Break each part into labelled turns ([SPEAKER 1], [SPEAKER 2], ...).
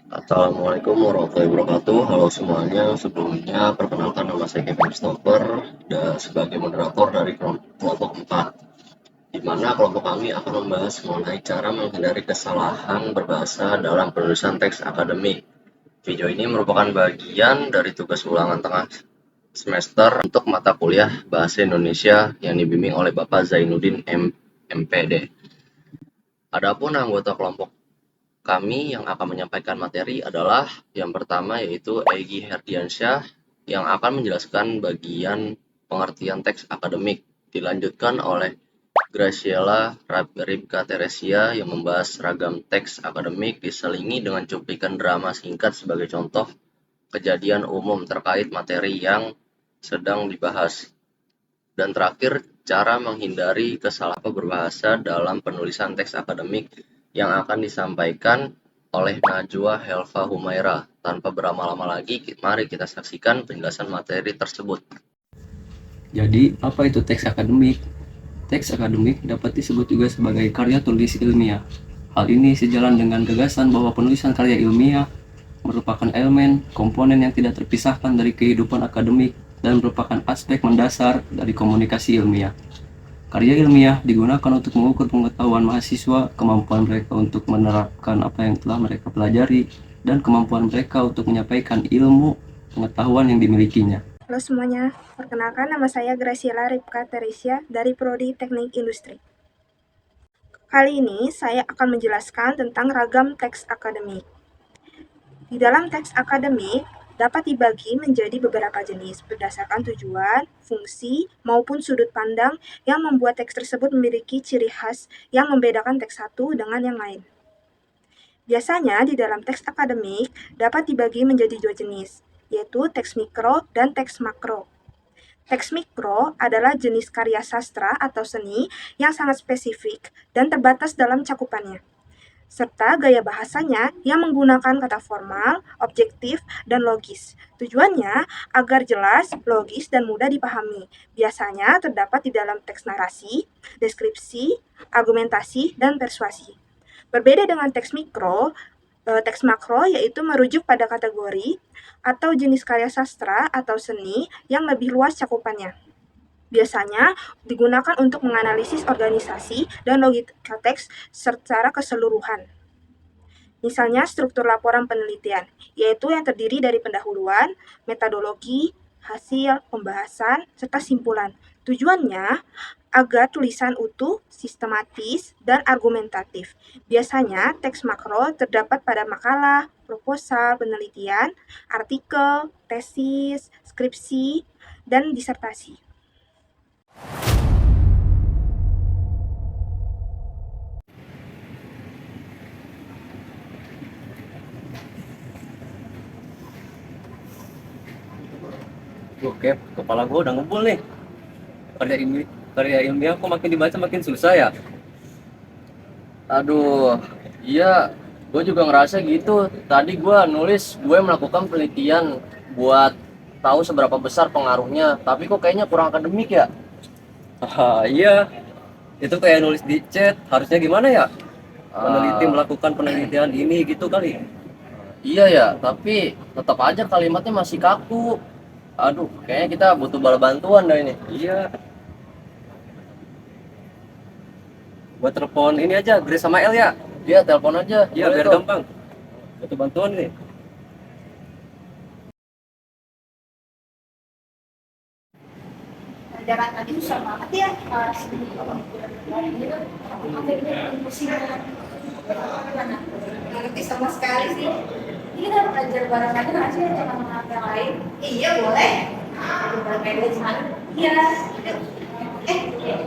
[SPEAKER 1] Assalamualaikum warahmatullahi wabarakatuh. Halo semuanya, sebelumnya perkenalkan nama saya Kevin Stopper dan sebagai moderator dari kelompok 4, di mana kelompok kami akan membahas mengenai cara menghindari kesalahan berbahasa dalam penulisan teks akademik. Video ini merupakan bagian dari tugas ulangan tengah semester untuk mata kuliah Bahasa Indonesia yang dibimbing oleh Bapak Zainuddin MPD. Adapun anggota kelompok kami yang akan menyampaikan materi adalah yang pertama yaitu Egy Herdiansyah yang akan menjelaskan bagian pengertian teks akademik, dilanjutkan oleh Graciela Ripka Teresia yang membahas ragam teks akademik diselingi dengan cuplikan drama singkat sebagai contoh kejadian umum terkait materi yang sedang dibahas. Dan terakhir, cara menghindari kesalahan berbahasa dalam penulisan teks akademik yang akan disampaikan oleh Najwa Helva Humaira. Tanpa berlama-lama lagi, mari kita saksikan penjelasan materi tersebut.
[SPEAKER 2] Jadi, apa itu teks akademik? Teks akademik dapat disebut juga sebagai karya tulis ilmiah. Hal ini sejalan dengan gagasan bahwa penulisan karya ilmiah merupakan elemen komponen yang tidak terpisahkan dari kehidupan akademik dan merupakan aspek mendasar dari komunikasi ilmiah. Karya ilmiah digunakan untuk mengukur pengetahuan mahasiswa, kemampuan mereka untuk menerapkan apa yang telah mereka pelajari, dan kemampuan mereka untuk menyampaikan ilmu pengetahuan yang dimilikinya.
[SPEAKER 3] Halo semuanya, perkenalkan nama saya Graciela Ripka Teresia dari Prodi Teknik Industri. Kali ini saya akan menjelaskan tentang ragam teks akademik. Di dalam teks akademik dapat dibagi menjadi beberapa jenis berdasarkan tujuan, fungsi, maupun sudut pandang yang membuat teks tersebut memiliki ciri khas yang membedakan teks satu dengan yang lain. Biasanya di dalam teks akademik dapat dibagi menjadi dua jenis, yaitu teks mikro dan teks makro. Teks mikro adalah jenis karya sastra atau seni yang sangat spesifik dan terbatas dalam cakupannya, serta gaya bahasanya yang menggunakan kata formal, objektif, dan logis. Tujuannya agar jelas, logis, dan mudah dipahami. Biasanya terdapat di dalam teks narasi, deskripsi, argumentasi, dan persuasi. Berbeda dengan teks mikro, teks makro yaitu merujuk pada kategori atau jenis karya sastra atau seni yang lebih luas cakupannya. Biasanya digunakan untuk menganalisis organisasi dan logika teks secara keseluruhan. Misalnya struktur laporan penelitian, yaitu yang terdiri dari pendahuluan, metodologi, hasil, pembahasan, serta simpulan. Tujuannya agar tulisan utuh, sistematis, dan argumentatif. Biasanya teks makro terdapat pada makalah, proposal, penelitian, artikel, tesis, skripsi, dan disertasi.
[SPEAKER 2] Oke, kepala gue udah ngebul nih. Karya ilmiah kok makin dibaca makin susah ya?
[SPEAKER 4] Aduh, iya, gue juga ngerasa gitu. Tadi gue nulis, gue melakukan penelitian buat tahu seberapa besar pengaruhnya, tapi kok kayaknya kurang akademik ya.
[SPEAKER 2] Iya, itu kayak nulis di chat. Harusnya gimana ya? Peneliti
[SPEAKER 4] Ah,
[SPEAKER 2] melakukan penelitian ini gitu kali.
[SPEAKER 4] iya ya, tapi tetap aja kalimatnya masih kaku. Aduh, kayaknya kita butuh bala bantuan dah ini.
[SPEAKER 2] Iya, buat telepon ini aja, Grace sama El ya.
[SPEAKER 4] Dia telepon aja.
[SPEAKER 2] Iya,
[SPEAKER 4] Boleh
[SPEAKER 2] biar
[SPEAKER 4] tuh.
[SPEAKER 2] gampang. Butuh bantuan nih.
[SPEAKER 3] Jangan tadi susah banget ya, pusing ngerti sama sekali sih. Ini kita belajar bareng aja nggak sih teman-teman yang lain? Iya boleh. Berbeda sana. Iya.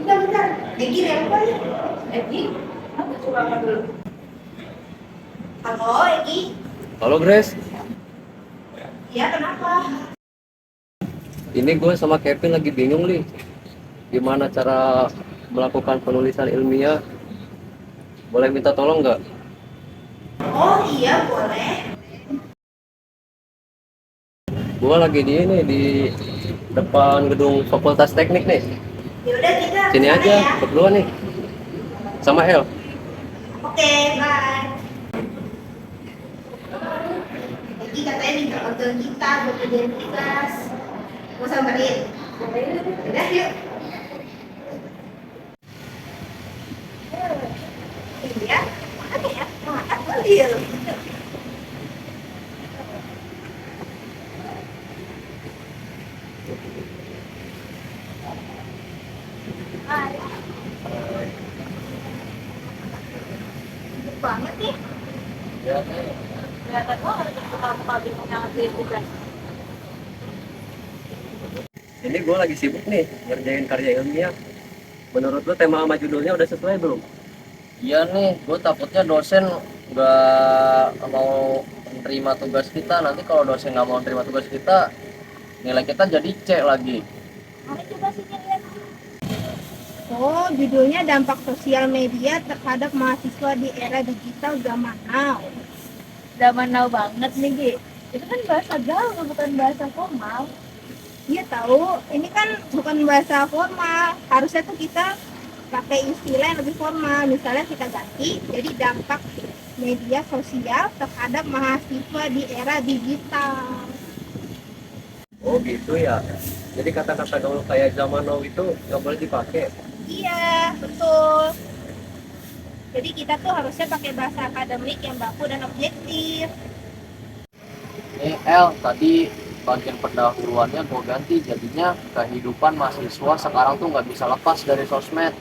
[SPEAKER 3] Bentar. Egi apa ya? Egi? Aku coba apa dulu? Halo Egi.
[SPEAKER 2] Halo Grace,
[SPEAKER 3] Iya kenapa?
[SPEAKER 2] ini gue sama Kevin lagi bingung nih. Gimana cara melakukan penulisan ilmiah? Boleh minta tolong nggak?
[SPEAKER 3] Oh iya boleh.
[SPEAKER 2] Gue lagi di ini di depan gedung Fakultas Teknik nih.
[SPEAKER 3] Yaudah kita
[SPEAKER 2] Sini
[SPEAKER 3] kesana
[SPEAKER 2] aja,
[SPEAKER 3] ya.
[SPEAKER 2] berdua nih. Sama El.
[SPEAKER 3] Oke, bye. nanti katanya minta bantuan kita buat kerjain tugas. Mau samperin? Udah yuk. Iya, mana ya? Makan Lil. Sibuk banget nih.
[SPEAKER 4] Ya,
[SPEAKER 3] Kelihatan banget kamu bingung yang ngerjain tugas.
[SPEAKER 2] Ini gue lagi sibuk nih ngerjain karya ilmiah. Menurut lo tema sama judulnya udah sesuai belum?
[SPEAKER 4] iya nih, gue takutnya dosen nggak mau menerima tugas kita. Nanti kalau dosen nggak mau menerima tugas kita, nilai kita jadi C lagi.
[SPEAKER 3] Mari coba sini lihat. Oh, judulnya dampak sosial media terhadap mahasiswa di era digital zaman now. Zaman now banget nih, Gi. Itu kan bahasa gaul, bukan bahasa formal. Iya tahu, ini kan bukan bahasa formal. Harusnya tuh kita pakai istilah yang lebih formal. Misalnya kita ganti jadi dampak media sosial terhadap mahasiswa di era digital.
[SPEAKER 2] Oh gitu ya. Jadi kata-kata gaul kayak zaman now itu nggak boleh dipakai.
[SPEAKER 3] Iya, betul. Jadi kita tuh harusnya pakai bahasa akademik yang baku dan objektif.
[SPEAKER 4] Nih El, tadi bagian pendahuluannya gue ganti, jadinya kehidupan mahasiswa sekarang tuh nggak bisa lepas dari sosmed.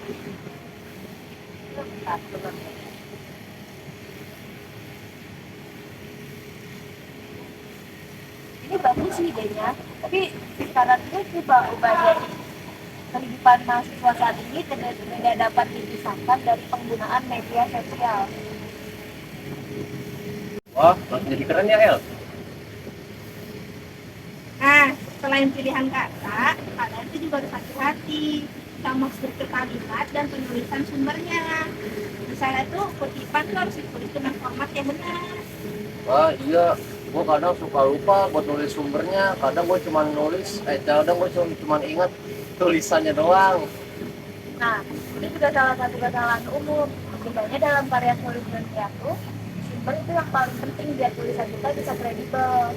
[SPEAKER 3] Ini bagus sih idenya, tapi sekarang itu coba ubah jadi kehidupan mahasiswa saat ini tidak dapat dipisahkan dari penggunaan media sosial.
[SPEAKER 2] Wah, makin jadi keren ya El.
[SPEAKER 3] Nah, selain pilihan kata, kalian itu juga harus hati-hati sama struktur kalimat dan penulisan sumbernya. Misalnya tuh kutipan tuh harus ditulis dengan format yang benar.
[SPEAKER 4] Wah iya, gue kadang suka lupa buat nulis sumbernya. Kadang gue cuma kadang gue cuma ingat tulisannya doang.
[SPEAKER 3] Nah, ini juga salah satu kesalahan umum. Sebenarnya dalam karya tulis ilmiah tuh, sumber itu yang paling penting biar tulisan kita bisa kredibel.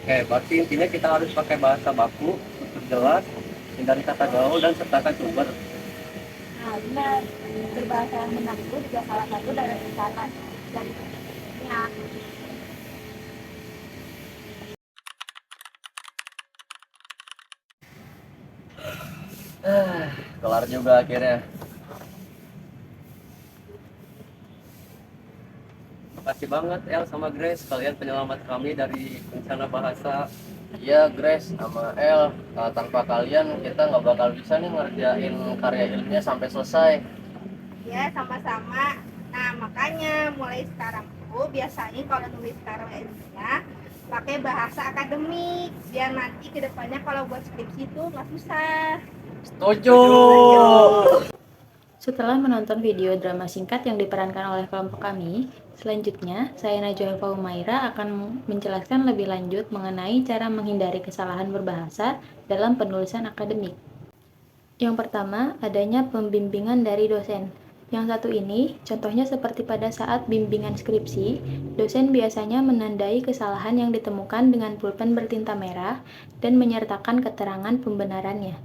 [SPEAKER 2] Oke, berarti intinya kita harus pakai bahasa baku, untuk jelas, hindari kata gaul dan sertakan sumber.
[SPEAKER 3] Nah, benar. Berbahasa yang benar itu juga salah satu dari kesalahan dari ilmiah.
[SPEAKER 4] Kelar juga akhirnya.
[SPEAKER 2] Makasih banget El sama Grace, kalian penyelamat kami dari bencana bahasa.
[SPEAKER 4] Iya Grace sama El, tanpa kalian kita nggak bakal bisa nih ngerjain karya ilmiah sampai selesai.
[SPEAKER 3] Ya, sama-sama. Nah, makanya mulai sekarang tuh biasain kalau nulis karya ilmiah pakai bahasa akademik biar nanti kedepannya kalau buat skripsi tuh nggak susah.
[SPEAKER 4] Setuju.
[SPEAKER 5] Setelah menonton video drama singkat yang diperankan oleh kelompok kami, selanjutnya saya Najwa Eva Umaira akan menjelaskan lebih lanjut mengenai cara menghindari kesalahan berbahasa dalam penulisan akademik. Yang pertama, adanya pembimbingan dari dosen. Yang satu ini, contohnya seperti pada saat bimbingan skripsi, dosen biasanya menandai kesalahan yang ditemukan dengan pulpen bertinta merah dan menyertakan keterangan pembenarannya.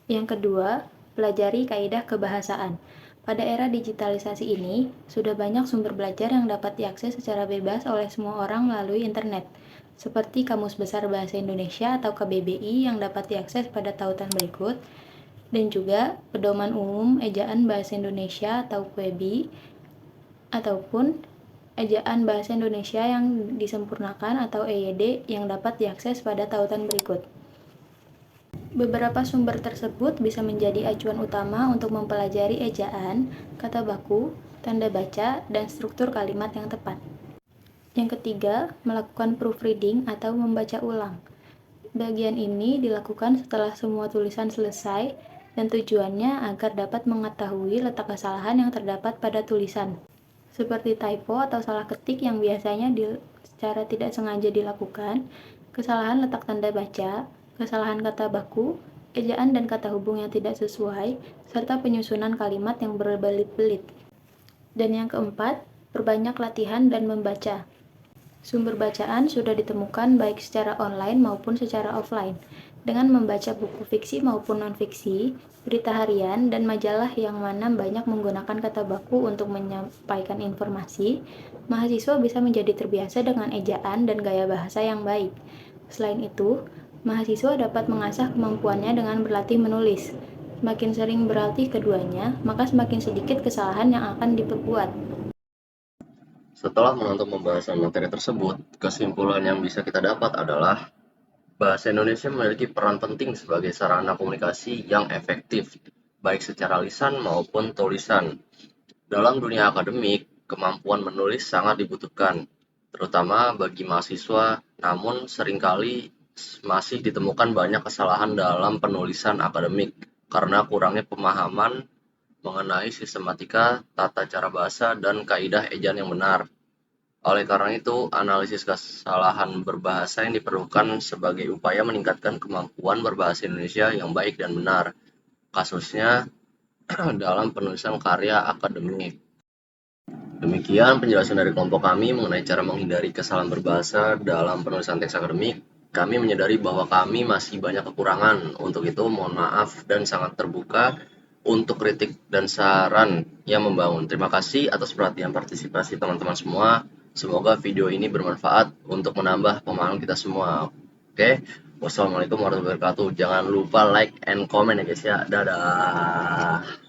[SPEAKER 5] Yang kedua, pelajari kaidah kebahasaan. Pada era digitalisasi ini, sudah banyak sumber belajar yang dapat diakses secara bebas oleh semua orang melalui internet, seperti Kamus Besar Bahasa Indonesia atau KBBI yang dapat diakses pada tautan berikut, dan juga Pedoman Umum Ejaan Bahasa Indonesia atau KUEBI, ataupun Ejaan Bahasa Indonesia yang disempurnakan atau EYD yang dapat diakses pada tautan berikut. Beberapa sumber tersebut bisa menjadi acuan utama untuk mempelajari ejaan, kata baku, tanda baca, dan struktur kalimat yang tepat. Yang ketiga, melakukan proofreading atau membaca ulang. Bagian ini dilakukan setelah semua tulisan selesai dan tujuannya agar dapat mengetahui letak kesalahan yang terdapat pada tulisan, seperti typo atau salah ketik yang biasanya secara tidak sengaja dilakukan, kesalahan letak tanda baca, kesalahan kata baku, ejaan dan kata hubung yang tidak sesuai, serta penyusunan kalimat yang berbelit-belit. Dan yang keempat, perbanyak latihan dan membaca. Sumber bacaan sudah ditemukan baik secara online maupun secara offline. Dengan membaca buku fiksi maupun non-fiksi, berita harian, dan majalah yang mana banyak menggunakan kata baku untuk menyampaikan informasi, mahasiswa bisa menjadi terbiasa dengan ejaan dan gaya bahasa yang baik. Selain itu, mahasiswa dapat mengasah kemampuannya dengan berlatih menulis. Semakin sering berlatih keduanya, maka semakin sedikit kesalahan yang akan diperbuat.
[SPEAKER 1] Setelah menonton pembahasan materi tersebut, kesimpulan yang bisa kita dapat adalah bahasa Indonesia memiliki peran penting sebagai sarana komunikasi yang efektif, baik secara lisan maupun tulisan. Dalam dunia akademik, kemampuan menulis sangat dibutuhkan, terutama bagi mahasiswa, namun seringkali masih ditemukan banyak kesalahan dalam penulisan akademik karena kurangnya pemahaman mengenai sistematika, tata cara bahasa, dan kaidah ejaan yang benar. Oleh karena itu, analisis kesalahan berbahasa yang diperlukan sebagai upaya meningkatkan kemampuan berbahasa Indonesia yang baik dan benar, kasusnya dalam penulisan karya akademik. Demikian penjelasan dari kelompok kami mengenai cara menghindari kesalahan berbahasa dalam penulisan teks akademik. Kami menyadari bahwa kami masih banyak kekurangan, untuk itu mohon maaf dan sangat terbuka untuk kritik dan saran yang membangun. Terima kasih atas perhatian partisipasi teman-teman semua. Semoga video ini bermanfaat untuk menambah pemahaman kita semua. Oke, wassalamualaikum warahmatullahi wabarakatuh. Jangan lupa like and comment ya guys ya. Dadah.